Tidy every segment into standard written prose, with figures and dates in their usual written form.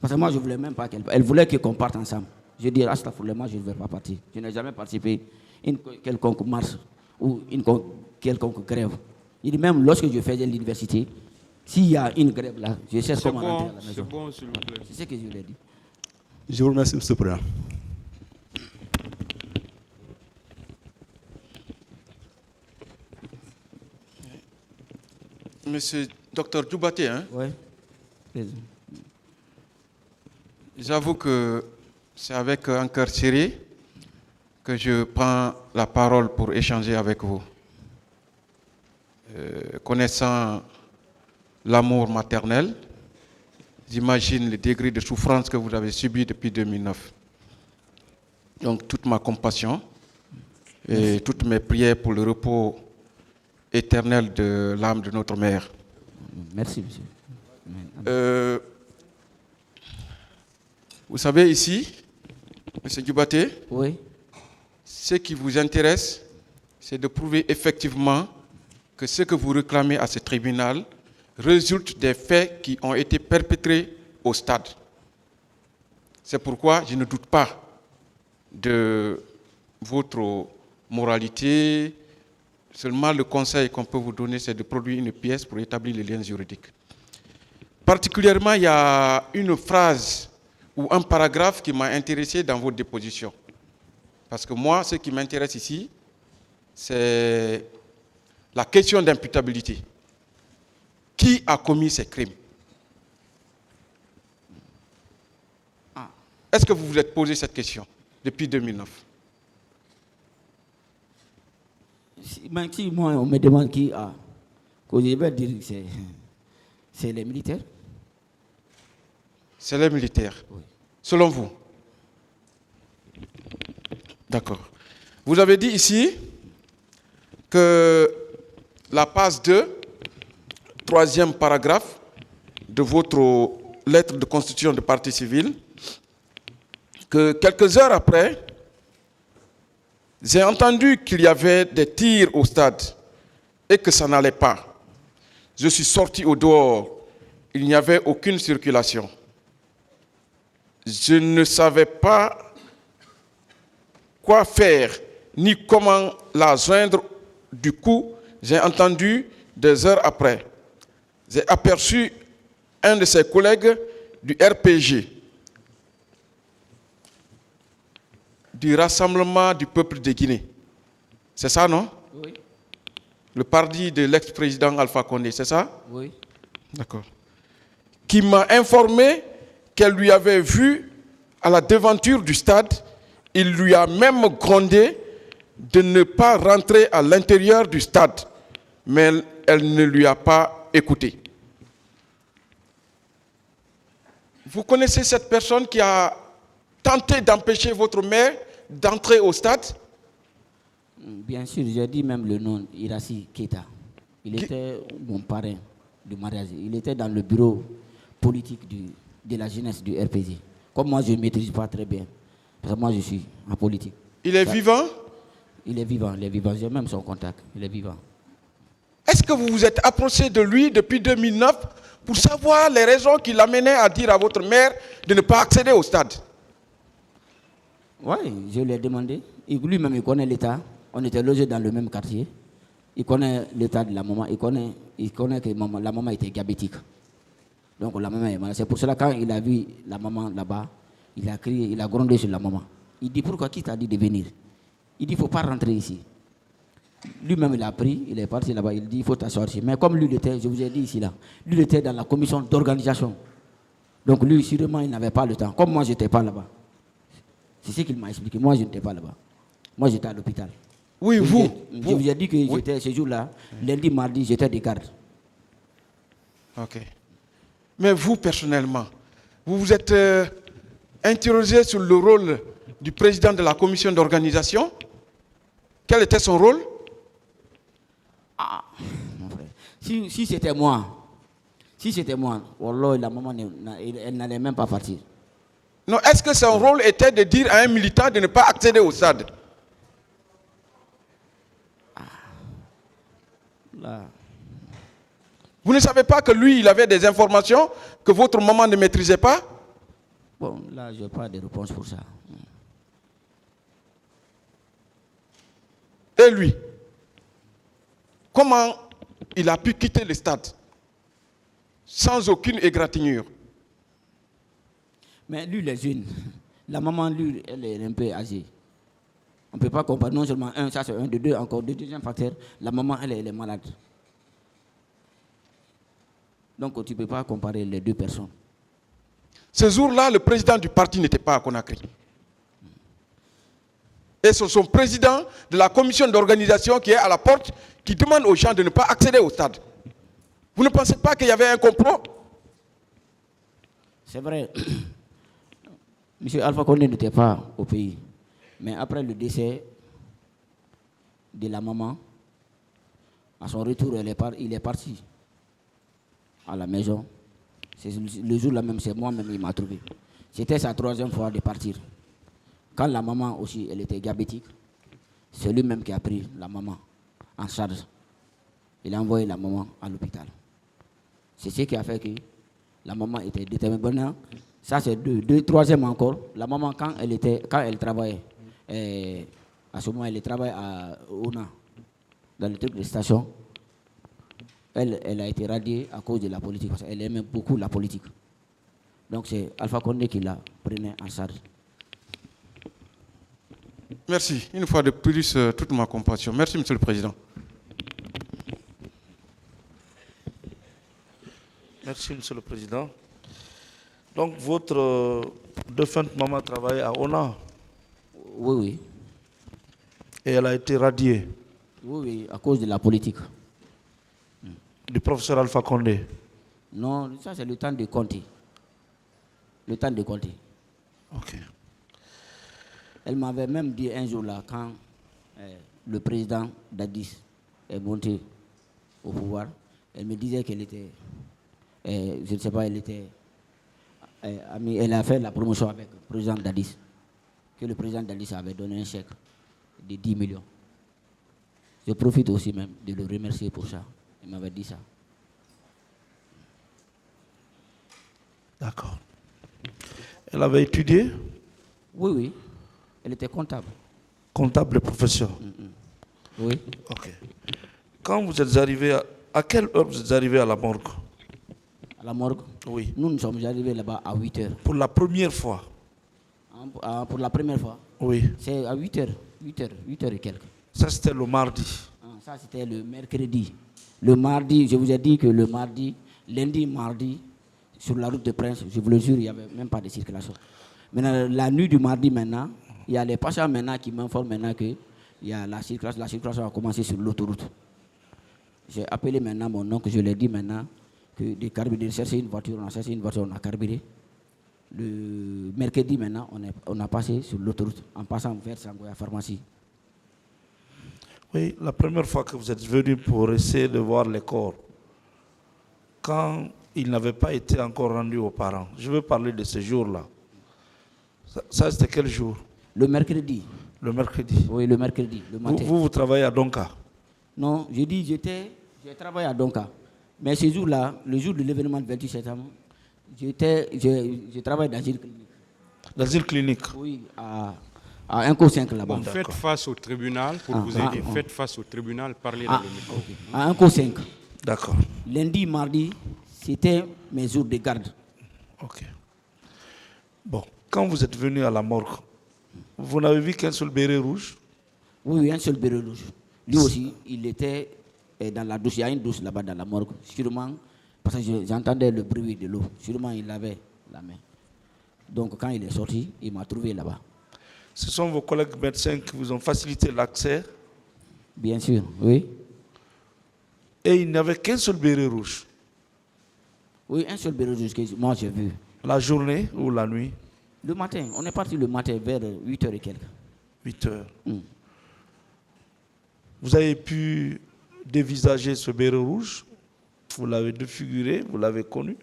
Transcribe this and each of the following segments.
Parce que moi, je ne voulais même pas qu'elle parte. Elle voulait qu'on parte ensemble. Je dis, astagfirullah, moi, je ne vais pas partir. Je n'ai jamais participé à une quelconque marche ou une quelconque grève. Il dit, même lorsque je faisais l'université, s'il y a une grève là, je sais comment rentrer à la maison. C'est bon, s'il vous plaît. C'est ce que je lui ai dit. Je vous remercie, M. le Président. Monsieur Dr Djoubaté, hein? Oui. J'avoue que c'est avec un cœur serré que je prends la parole pour échanger avec vous. Connaissant l'amour maternel, j'imagine le degré de souffrance que vous avez subi depuis 2009. Donc toute ma compassion et toutes mes prières pour le repos éternel de l'âme de notre mère. Merci, monsieur. Vous savez ici, M. Djoubaté, oui. Ce qui vous intéresse, c'est de prouver effectivement que ce que vous réclamez à ce tribunal résulte des faits qui ont été perpétrés au stade. C'est pourquoi je ne doute pas de votre moralité. Seulement le conseil qu'on peut vous donner, c'est de produire une pièce pour établir les liens juridiques. Particulièrement, il y a une phrase ou un paragraphe qui m'a intéressé dans votre déposition. Parce que moi, ce qui m'intéresse ici, c'est la question d'imputabilité. Qui a commis ces crimes? Est-ce que vous vous êtes posé cette question depuis 2009? Si moi, on me demande qui a causé, je vais dire que c'est les militaires. C'est les militaires, oui. Selon vous? D'accord. Vous avez dit ici que la page 2, troisième paragraphe de votre lettre de constitution de partie civile, que quelques heures après, j'ai entendu qu'il y avait des tirs au stade et que ça n'allait pas. Je suis sorti au dehors, il n'y avait aucune circulation. Je ne savais pas quoi faire, ni comment la joindre. Du coup, j'ai entendu des heures après. J'ai aperçu un de ses collègues du RPG, du Rassemblement du peuple de Guinée. C'est ça, non? Oui. Le parti de l'ex-président Alpha Condé, c'est ça? Oui. D'accord. Qui m'a informé qu'elle lui avait vu à la devanture du stade. Il lui a même grondé de ne pas rentrer à l'intérieur du stade, mais elle ne lui a pas écouté. Vous connaissez cette personne qui a tenté d'empêcher votre mère d'entrer au stade? Bien sûr, j'ai dit même le nom, Irassi Keita. Il était mon parrain du mariage. Il était dans le bureau politique de la jeunesse du RPG. Comme moi, je ne maîtrise pas très bien. Parce que moi, je suis en politique. Il est vivant? Il est vivant, il est vivant. J'ai même son contact. Il est vivant. Est-ce que vous vous êtes approché de lui depuis 2009 pour savoir les raisons qui l'amenaient à dire à votre mère de ne pas accéder au stade? Oui, je lui ai demandé. Lui-même, il connaît l'État. On était logés dans le même quartier. Il connaît l'état de la maman. Il connaît que la maman était diabétique. Donc la maman est malade. C'est pour cela quand il a vu la maman là-bas, il a crié, il a grondé sur la maman. Il dit, pourquoi qui t'a dit de venir? Il dit, il ne faut pas rentrer ici. Lui-même, il a pris, il est parti là-bas, il dit, il faut t'asseoir ici. Mais comme lui, il était, je vous ai dit ici, là, lui, il était dans la commission d'organisation. Donc lui, sûrement, il n'avait pas le temps. Comme moi, je n'étais pas là-bas. C'est ce qu'il m'a expliqué. Moi, je n'étais pas là-bas. Moi, j'étais à l'hôpital. Oui, je vous ai dit que oui. J'étais ce jour-là, lundi, mardi, j'étais de garde. Ok. Mais vous, personnellement, vous vous êtes interrogé sur le rôle du président de la commission d'organisation? Quel était son rôle? Ah, mon frère. Si c'était moi, Wallah, la maman, elle n'allait même pas partir. Non, est-ce que son rôle était de dire à un militant de ne pas accéder au stade? Là. Vous ne savez pas que lui, il avait des informations que votre maman ne maîtrisait pas? Bon, là, je n'ai pas de réponse pour ça. Et lui, comment il a pu quitter le stade sans aucune égratignure? Mais lui, il est jeune. La maman, lui, elle est un peu âgée. On ne peut pas comparer. Non seulement un, ça c'est un, de deux, encore de deuxième facteur. La maman, elle est malade. Donc, tu ne peux pas comparer les deux personnes. Ce jour-là, le président du parti n'était pas à Conakry. Et c'est son président de la commission d'organisation qui est à la porte, qui demande aux gens de ne pas accéder au stade. Vous ne pensez pas qu'il y avait un complot? C'est vrai. M. Alpha Condé n'était pas au pays. Mais après le décès de la maman, à son retour, il est parti à la maison. C'est le jour-là même, c'est moi-même, il m'a trouvé. C'était sa 3e fois de partir. Quand la maman aussi, elle était diabétique, c'est lui-même qui a pris la maman en charge. Il a envoyé la maman à l'hôpital. C'est ce qui a fait que la maman était déterminée. Ça, c'est 3e encore. La maman, quand elle travaillait, à ce moment, elle travaillait à ONA, dans le truc de station. Elle a été radiée à cause de la politique, parce qu'elle aimait beaucoup la politique. Donc c'est Alpha Condé qui la prenait en charge. Merci. Une fois de plus, toute ma compassion. Merci, Monsieur le Président. Merci, Monsieur le Président. Donc, votre défunte maman travaillait à ONA? Oui, oui. Et elle a été radiée? Oui, oui, à cause de la politique. Du professeur Alpha Condé? Non, ça c'est le temps de Conté. Le temps de Conté. Ok. Elle m'avait même dit un jour là, quand le président Dadis est monté au pouvoir, elle me disait qu'elle était, je ne sais pas, elle était amie, elle a fait la promotion avec le président Dadis, que le président Dadis avait donné un chèque de 10 millions. Je profite aussi même de le remercier pour ça. Il m'avait dit ça. D'accord. Elle avait étudié? Oui, oui. Elle était comptable. Comptable de profession? Oui. Ok. Quand vous êtes arrivé, à quelle heure vous êtes arrivé à la morgue? À la morgue? Oui. Nous sommes arrivés là-bas à 8 heures. Pour la première fois? Pour la première fois? Oui. C'est à 8 heures. 8 heures et quelques. Ça, c'était le mardi? Ça, c'était le mercredi. Le mardi, je vous ai dit que le mardi, lundi, mardi, sur la route de Prince, je vous le jure, il n'y avait même pas de circulation. Maintenant, la nuit du mardi maintenant, il y a les pachas maintenant qui m'informent maintenant que la circulation a commencé sur l'autoroute. J'ai appelé maintenant mon oncle, je lui ai dit maintenant que de carburer, chercher une voiture, on a cherché une voiture, on a carburé. Le mercredi maintenant, on a passé sur l'autoroute en passant vers Sangoya Pharmacie. Oui, la première fois que vous êtes venu pour essayer de voir les corps, quand il n'avait pas été encore rendu aux parents, je veux parler de ce jour-là. Ça c'était quel jour? Le mercredi. Le mercredi? Oui, le mercredi, le matin. Vous travaillez à Donka? Non, j'ai dit j'ai travaillé à Donka. Mais ce jour-là, le jour de l'événement du 28 septembre, je travaille dans une clinique. Dans une clinique? Oui, à 1,5 là-bas. Bon, faites face au tribunal pour vous aider. Faites face au tribunal, parlez dans le micro. Okay. À 1,5. D'accord. Lundi, mardi, c'était mes jours de garde. Ok. Bon, quand vous êtes venu à la morgue, vous n'avez vu qu'un seul béret rouge? Oui, un seul béret rouge. Lui aussi, il était dans la douche. Il y a une douche là-bas dans la morgue. Sûrement, parce que j'entendais le bruit de l'eau. Sûrement, il avait la main. Donc, quand il est sorti, il m'a trouvé là-bas. Ce sont vos collègues médecins qui vous ont facilité l'accès? Bien sûr, oui. Et il n'y avait qu'un seul béret rouge? Oui, un seul béret rouge que moi j'ai vu. La journée ou la nuit? Le matin. On est parti le matin vers 8 heures et quelques. 8 heures. Vous avez pu dévisager ce béret rouge? Vous l'avez défiguré? Vous l'avez connu?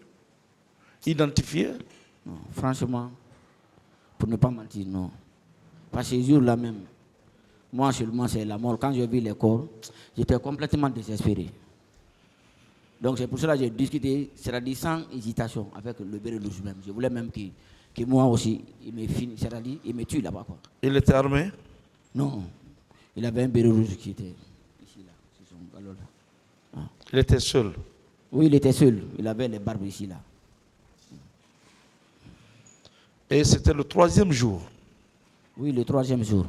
Identifié? Non, franchement, pour ne pas mentir, non. Parce que ce jour-là même, moi seulement c'est la mort. Quand j'ai vu les corps, j'étais complètement désespéré. Donc c'est pour cela que j'ai discuté, c'est-à-dire sans hésitation, avec le béret rouge même. Je voulais même qu'il que moi aussi, il me finit, c'est-à-dire, il me tue là-bas, quoi. Il était armé? Non, il avait un béret rouge qui était ici, là, sur son galop, là. Il était seul? Oui, il était seul. Il avait les barbes ici, là. Et c'était le 3e jour? Oui, le 3e jour.